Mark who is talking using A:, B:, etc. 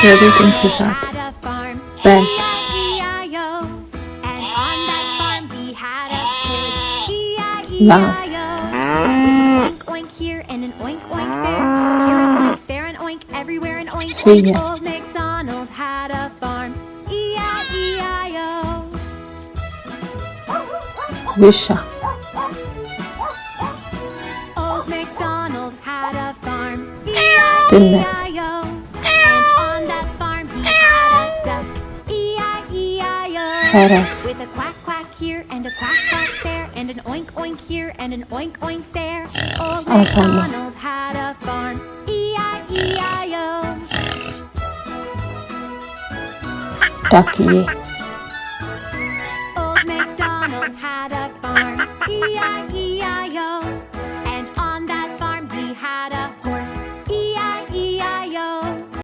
A: የቤት እንስሳት በግ ላም ፍየል ውሻ ድመት ፈረስ አሳማ ዳክዬ